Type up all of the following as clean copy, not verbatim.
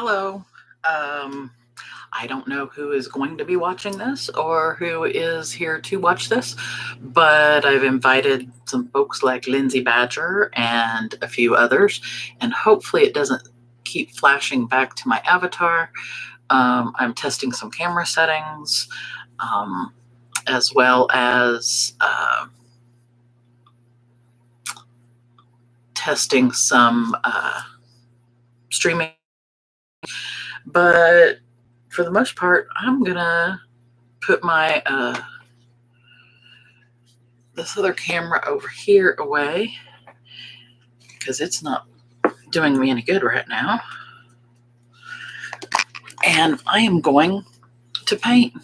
Hello. I don't know who is going to be watching this or who is here to watch this, but I've invited some folks like Lindsay Badger and a few others, and hopefully it doesn't keep flashing back to my avatar. I'm testing some camera settings, as well as testing some streaming. But for the most part, I'm gonna put my this other camera over here away because it's not doing me any good right now. And I am going to paint.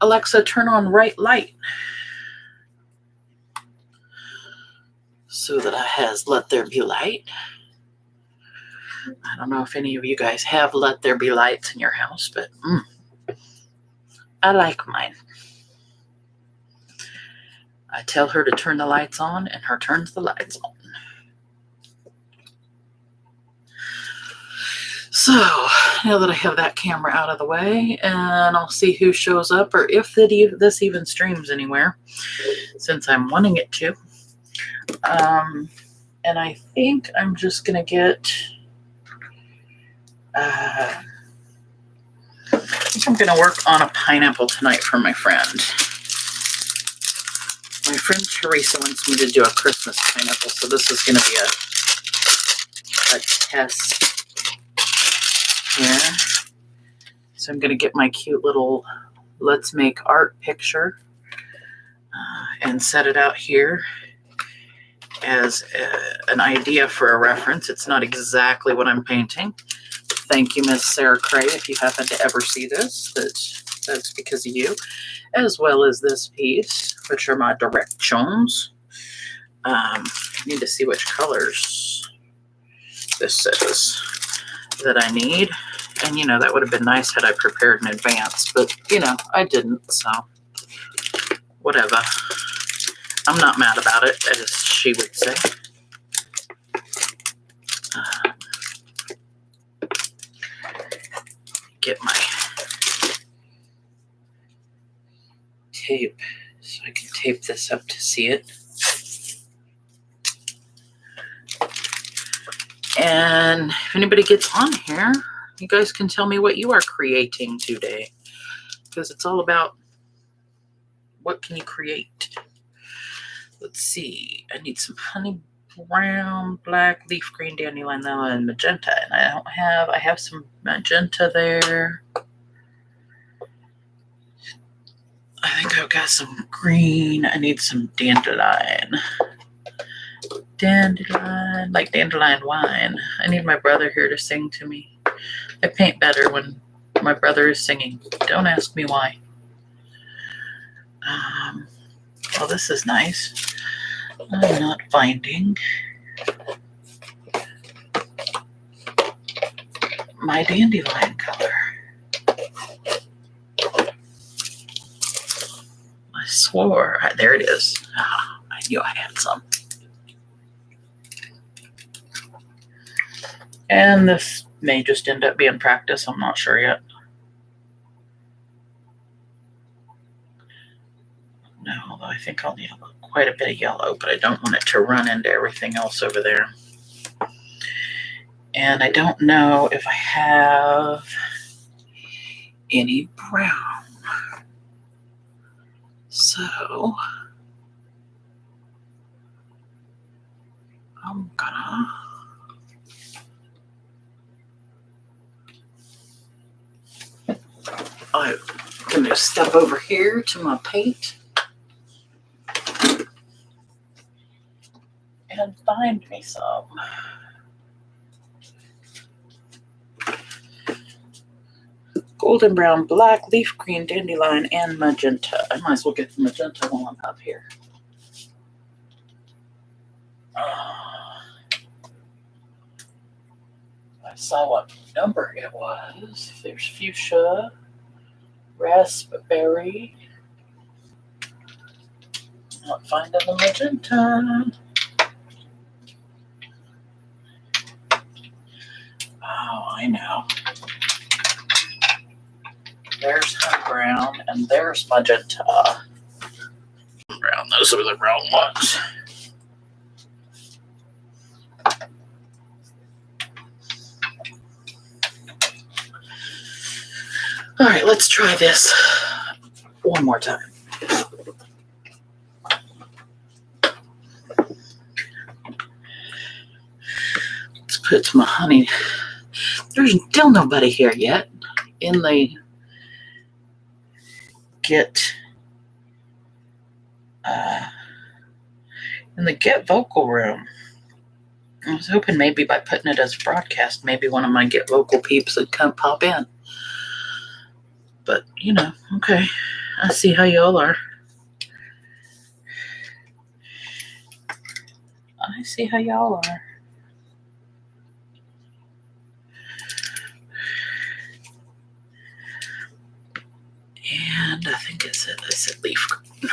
Alexa, turn on right light. So that I has Let There Be Light. I don't know if any of you guys have Let There Be Lights in your house, but I like mine. I tell her to turn the lights on, and her turns the lights on. So, now that I have that camera out of the way, and I'll see who shows up, or if this even streams anywhere, since I'm wanting it to. And I think I'm just going to get... I think I'm going to work on a pineapple tonight for my friend. My friend Teresa wants me to do a Christmas pineapple, so this is going to be a test here. So I'm going to get my cute little Let's Make Art picture and set it out here as an idea for a reference. It's not exactly what I'm painting. Thank you, Miss Sarah Cray, if you happen to ever see this. That's because of you, as well as this piece, which are my directions. I need to see which colors this says that I need. And, that would have been nice had I prepared in advance, but, I didn't, so whatever. I'm not mad about it, as she would say. Get my tape so I can tape this up to see it. And if anybody gets on here, you guys can tell me what you are creating today, because it's all about what can you create. Let's see. I need some honey brown, black, leaf green, dandelion, and magenta. And I have some magenta there. I think I've got some green. I need some dandelion. Dandelion, like dandelion wine. I need my brother here to sing to me. I paint better when my brother is singing. Don't ask me why. Well, this is nice. I'm not finding my dandelion color. I swore. There it is. I knew I had some. And this may just end up being practice. I'm not sure yet. No, although I think I'll need quite a bit of yellow, but I don't want it to run into everything else over there. And I don't know if I have any brown. So I'm gonna step over here to my paint and find me some. Golden brown, black, leaf green, dandelion, and magenta. I might as well get the magenta while I'm up here. I saw what number it was. There's fuchsia, raspberry. Not finding the magenta. I know. There's honey brown, and there's magenta. Brown, those are the wrong ones. All right, let's try this one more time. Let's put some honey. There's still nobody here yet in the GetVokl room. I was hoping maybe by putting it as a broadcast, maybe one of my GetVokl peeps would come pop in. But, okay. I see how y'all are. I see how y'all are. And I think I said leaf green.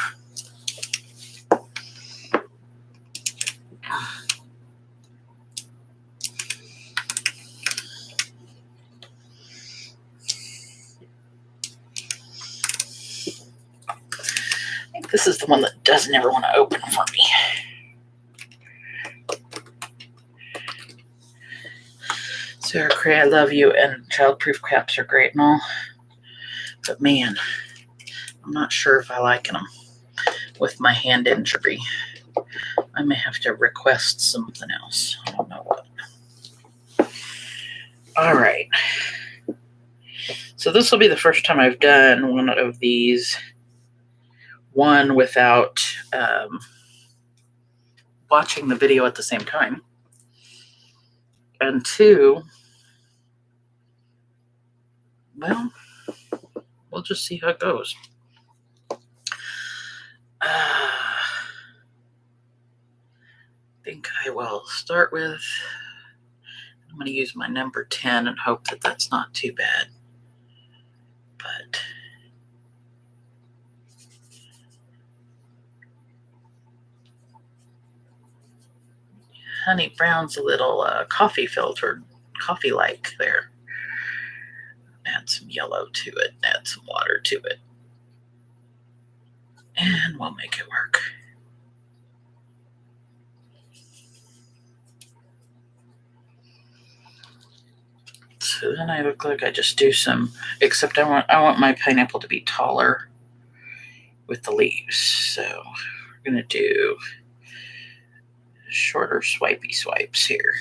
I think this is the one that doesn't ever want to open for me. Sarah Cray, I love you, and childproof caps are great and all. But man, I'm not sure if I like them with my hand injury. I may have to request something else. I don't know what. All right. So this will be the first time I've done one of these. One, without watching the video at the same time. And two, well, we'll just see how it goes. I think I will start with, I'm going to use my number 10 and hope that that's not too bad. But honey brown's a little coffee filtered, coffee-like there. Add some yellow to it, add some water to it. And we'll make it work. So then I look like I just do some, except I want my pineapple to be taller with the leaves. So we're going to do shorter swipey swipes here.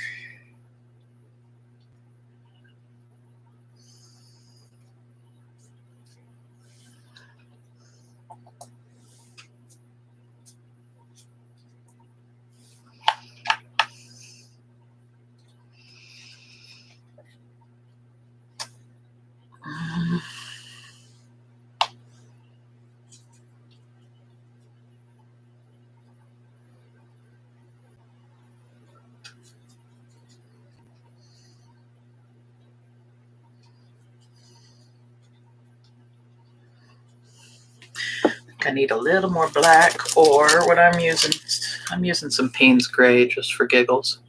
I need a little more black, or what I'm using some Payne's Gray just for giggles.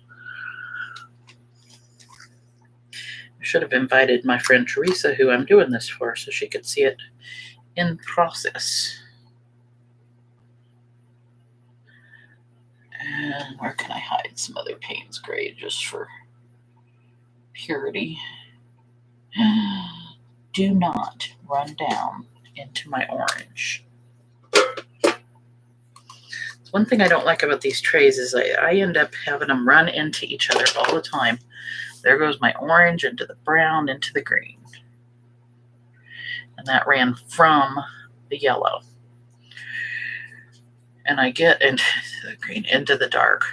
I should have invited my friend Teresa, who I'm doing this for, so she could see it in process. And where can I hide some other Payne's Gray just for purity? Do not run down into my orange. One thing I don't like about these trays is I end up having them run into each other all the time. There goes my orange into the brown, into the green. And that ran from the yellow. And I get into the green, into the dark.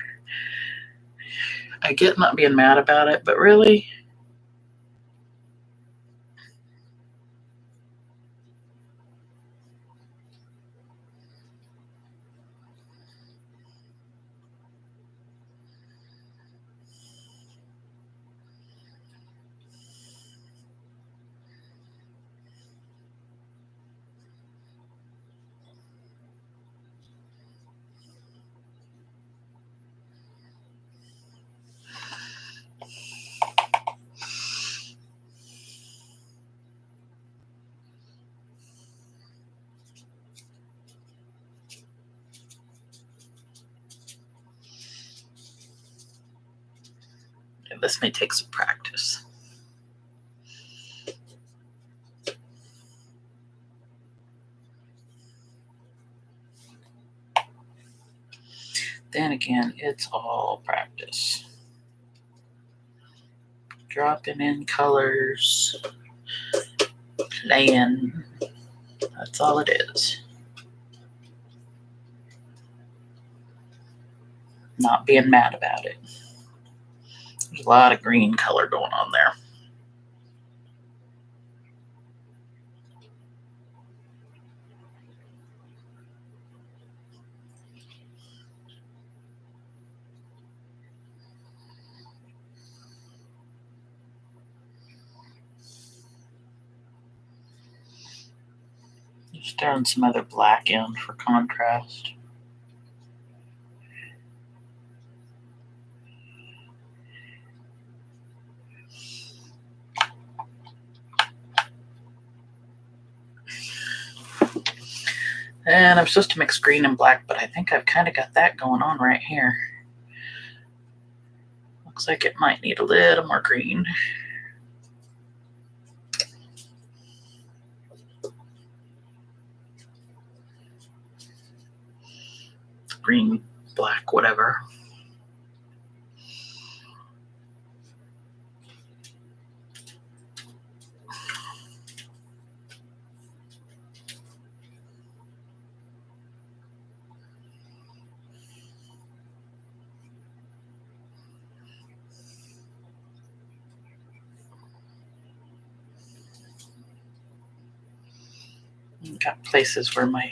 I get not being mad about it, but really, This may take some practice. Then again, it's all practice. Dropping in colors, playing. That's all it is. Not being mad about it. There's a lot of green color going on there. Just throwing some other black in for contrast. And I'm supposed to mix green and black, but I think I've kind of got that going on right here. Looks like it might need a little more green. Green, black, whatever. Got places where my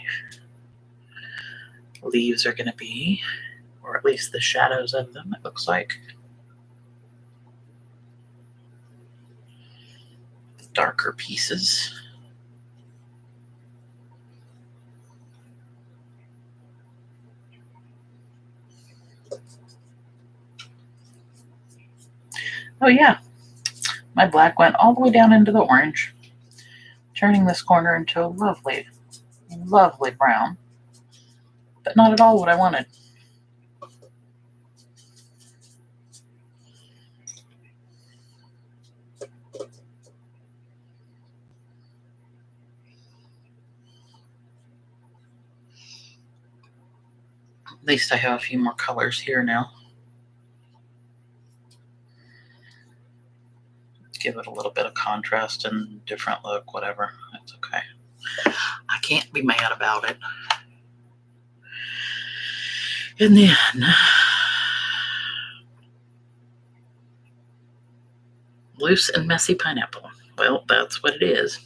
leaves are going to be, or at least the shadows of them, it looks like. Darker pieces. Oh yeah, my black went all the way down into the orange, turning this corner into a lovely, lovely brown, but not at all what I wanted. At least I have a few more colors here now. Give it a little bit of contrast and different look, whatever. That's okay. I can't be mad about it. And then loose and messy pineapple. Well, that's what it is.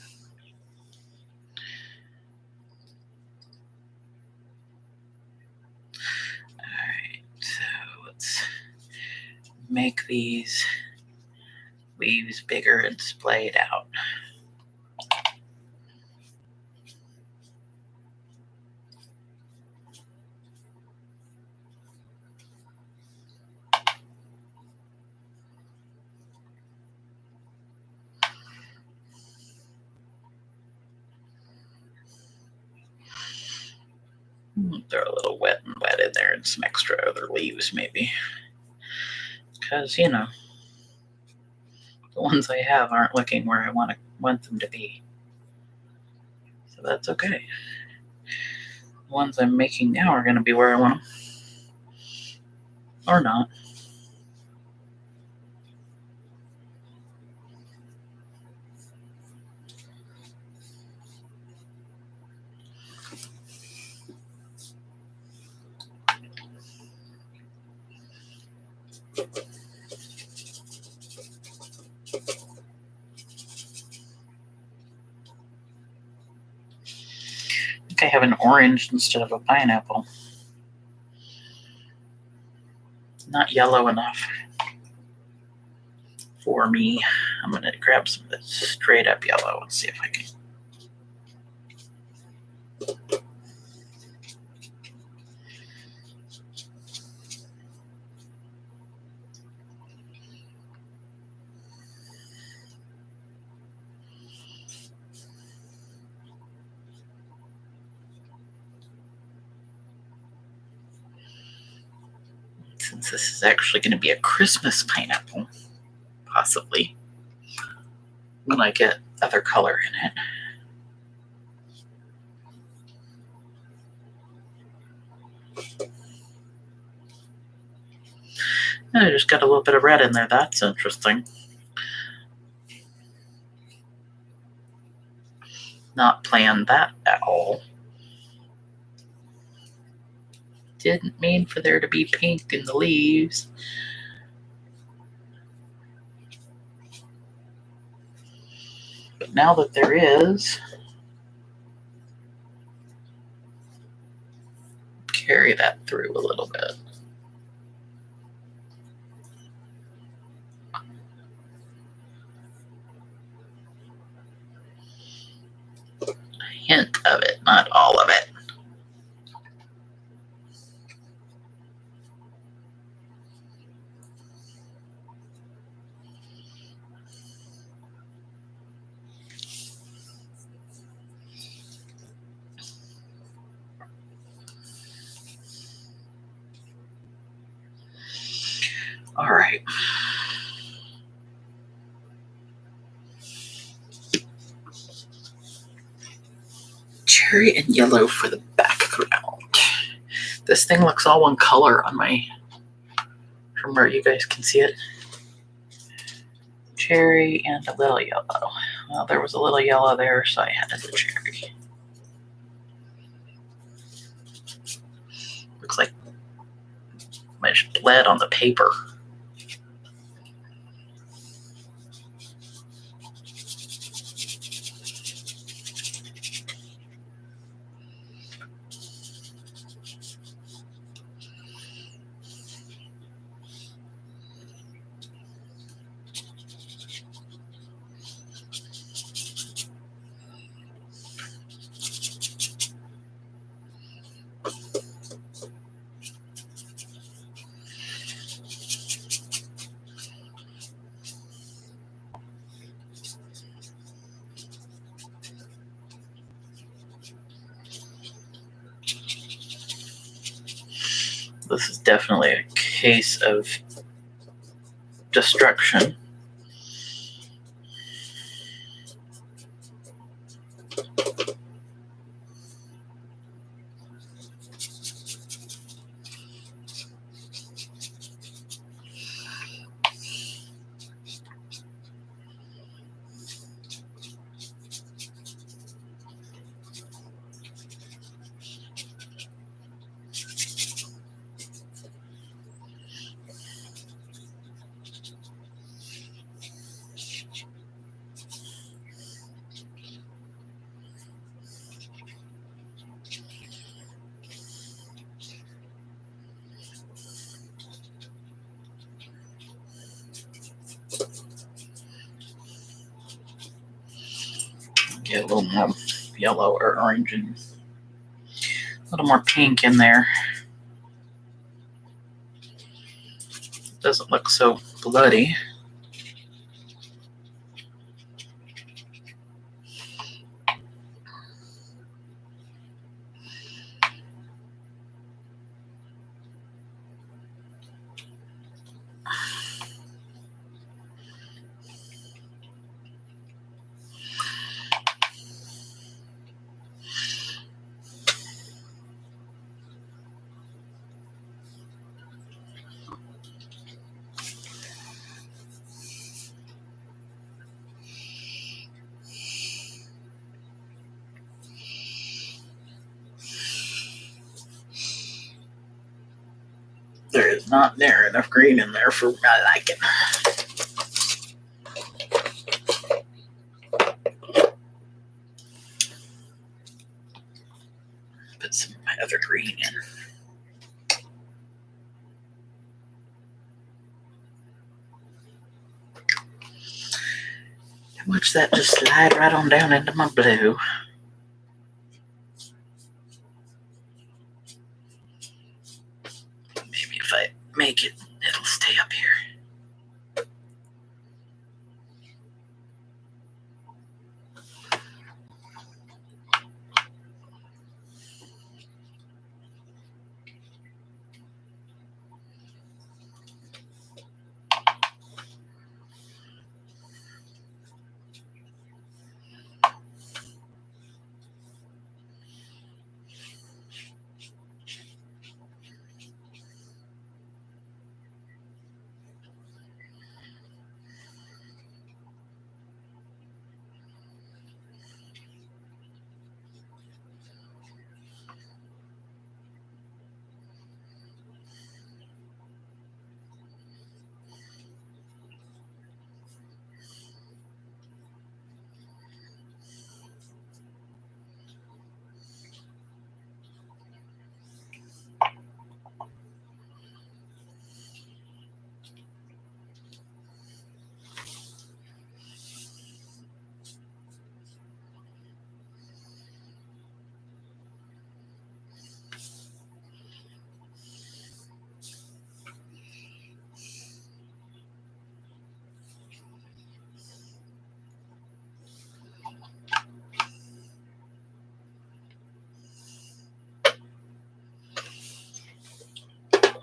Alright, so let's make these leaves bigger and splay it out. Throw a little wet and wet in there and some extra other leaves maybe. Because, you know, the ones I have aren't looking where I want them to be. So that's okay. The ones I'm making now are going to be where I want them. Or not. I think I have an orange instead of a pineapple. Not yellow enough for me. I'm going to grab some of this straight up yellow and see if I can. Since this is actually going to be a Christmas pineapple, possibly, when I get other color in it. And I just got a little bit of red in there. That's interesting. Not planned that at all. Didn't mean for there to be pink in the leaves. But now that there is, carry that through a little bit. A hint of it, not all of it. All right. Cherry and yellow for the background. This thing looks all one color on my, from where you guys can see it. Cherry and a little yellow. Well, there was a little yellow there, so I added the cherry. Looks like much bled on the paper. This is definitely a case of destruction. Get a little more yellow or orange and a little more pink in there. Doesn't look so bloody. There is not near enough green in there for I like it. Put some of my other green in. Watch that just slide right on down into my blue. Maybe if I make it, it'll stay up here.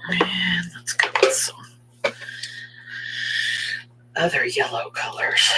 And let's go with some other yellow colors.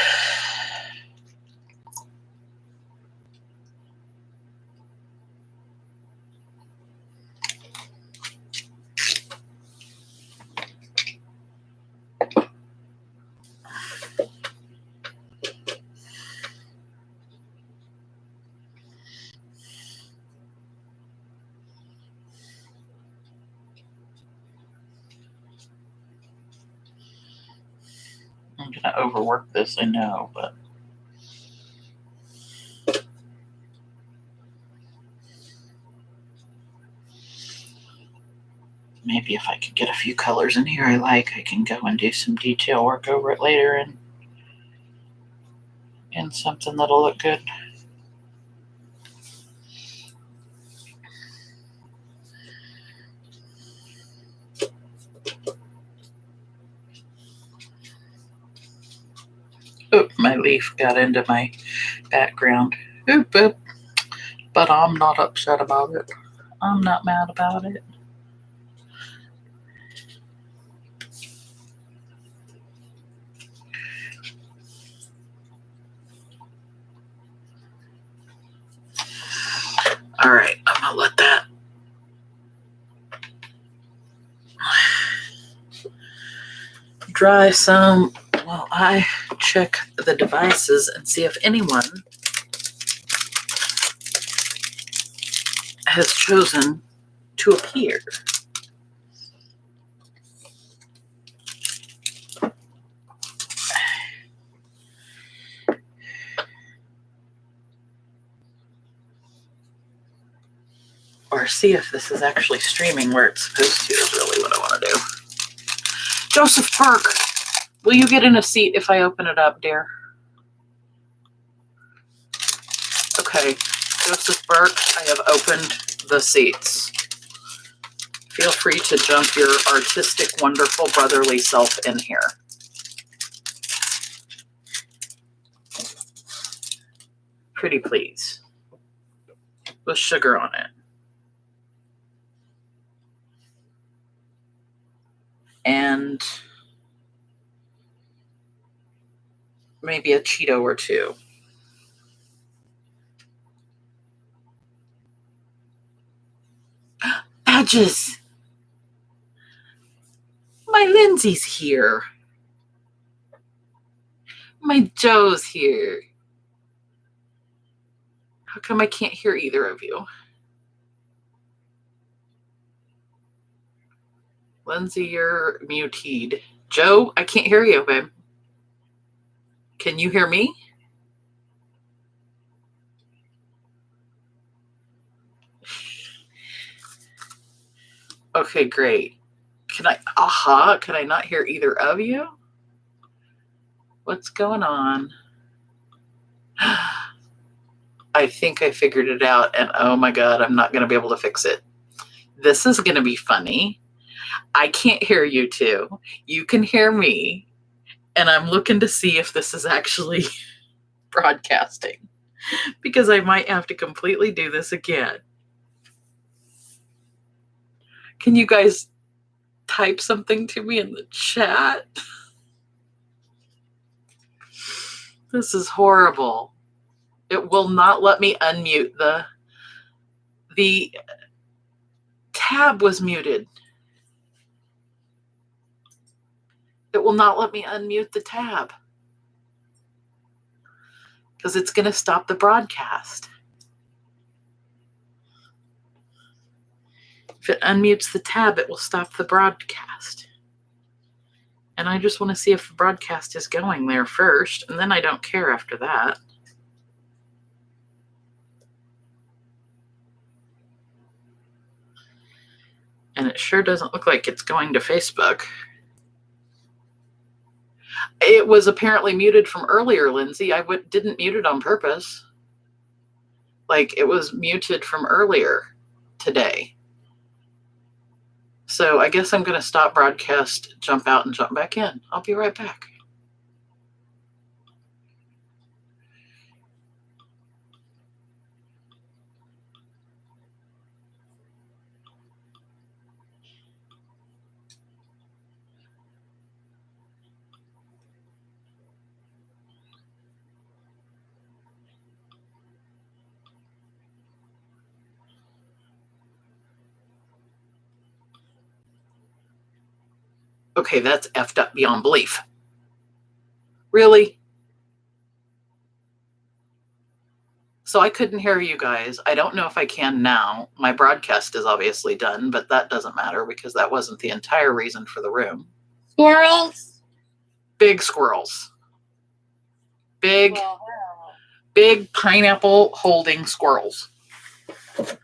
I'm going to overwork this, I know, but maybe if I could get a few colors in here I like, I can go and do some detail work over it later and something that'll look good. Oop, my leaf got into my background. Oop, oop. But I'm not upset about it. I'm not mad about it. All right, I'm going to let that dry some while I check the devices and see if anyone has chosen to appear. Or see if this is actually streaming where it's supposed to is really what I want to do. Joseph Burke, will you get in a seat if I open it up, dear? Okay, Joseph Burke, I have opened the seats. Feel free to jump your artistic, wonderful, brotherly self in here. Pretty please. With sugar on it. And maybe a Cheeto or two. Badges! My Lindsay's here. My Joe's here. How come I can't hear either of you? Lindsay, you're muted. Joe, I can't hear you, babe. Can you hear me? Okay, great. Can I not hear either of you? What's going on? I think I figured it out, and oh my God, I'm not going to be able to fix it. This is going to be funny. I can't hear you two. You can hear me, and I'm looking to see if this is actually broadcasting, because I might have to completely do this again. Can you guys type something to me in the chat? This is horrible. It will not let me unmute the tab was muted. It will not let me unmute the tab because it's going to stop the broadcast. If it unmutes the tab, it will stop the broadcast. And I just want to see if the broadcast is going there first, and then I don't care after that. And it sure doesn't look like it's going to Facebook. It was apparently muted from earlier, Lindsay. I didn't mute it on purpose. Like, it was muted from earlier today. So I guess I'm going to stop broadcast, jump out, and jump back in. I'll be right back. Okay, that's effed up beyond belief. Really? So I couldn't hear you guys. I don't know if I can now. My broadcast is obviously done, but that doesn't matter because that wasn't the entire reason for the room. Squirrels? Big squirrels. Big pineapple holding squirrels.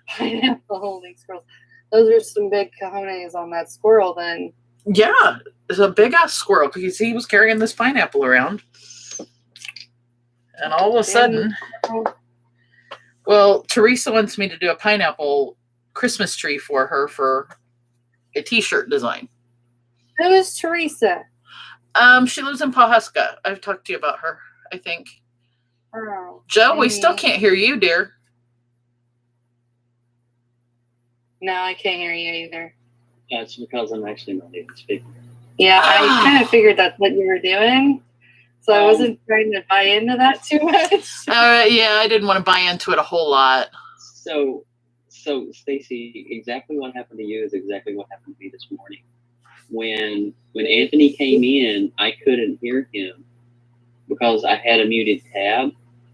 Pineapple holding squirrels. Those are some big cojones on that squirrel then. Yeah, it's a big ass squirrel because he was carrying this pineapple around. And all of a sudden, well, Teresa wants me to do a pineapple Christmas tree for her for a t-shirt design. Who is Teresa? She lives in Pawhuska. I've talked to you about her, I think. Oh, Joe, maybe. We still can't hear you, dear. No, I can't hear you either. That's because I'm actually not even speaking. Yeah, I kind of figured that's what you were doing. So I wasn't trying to buy into that too much. Yeah, I didn't want to buy into it a whole lot. So Stacy, exactly what happened to you is exactly what happened to me this morning. When Anthony came in, I couldn't hear him because I had a muted tab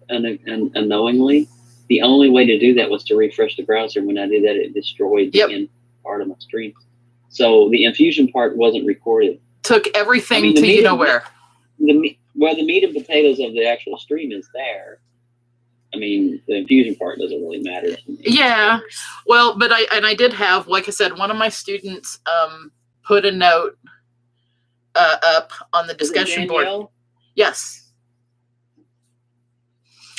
unknowingly. The only way to do that was to refresh the browser. When I did that, it destroyed the end part of my stream. So the infusion part wasn't recorded. Took everything to you know where. The meat and potatoes of the actual stream is there. I mean, the infusion part doesn't really matter. Yeah, well, but I did have, like I said, one of my students put a note up on the discussion board. Yes.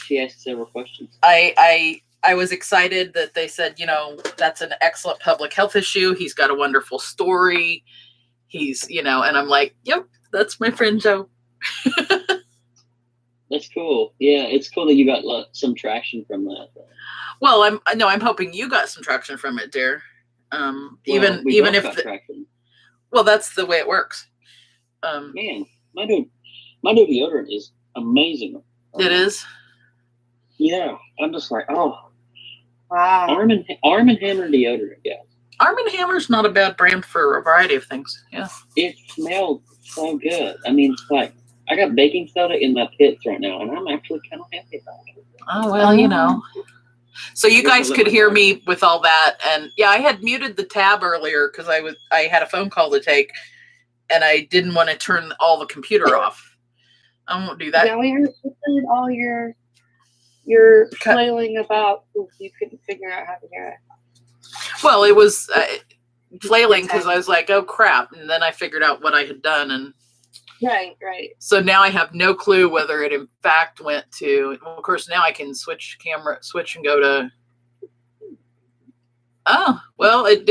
She asked several questions. I was excited that they said, you know, that's an excellent public health issue. He's got a wonderful story. He's, you know, and I'm like, yep, that's my friend Joe. That's cool. Yeah, it's cool that you got some traction from that. Well, I'm hoping you got some traction from it, dear. Even if traction. Well, that's the way it works. Man, my new deodorant is amazing. It is. Yeah, I'm just like, oh, wow. Arm and Hammer deodorant, guys. Arm and Hammer's not a bad brand for a variety of things. Yeah. It smells so good. I mean, it's like I got baking soda in my pits right now, and I'm actually kind of happy about it. Oh well, you know. So you guys could hear me with all that, and yeah, I had muted the tab earlier because I had a phone call to take, and I didn't want to turn all the computer off. I won't do that. Now we heard all your flailing about because you couldn't figure out how to hear it. Well, it was flailing because I was like, oh crap, and then I figured out what I had done, and right. So now I have no clue whether it in fact went to. Well, of course, now I can switch and go to. Oh well, it did.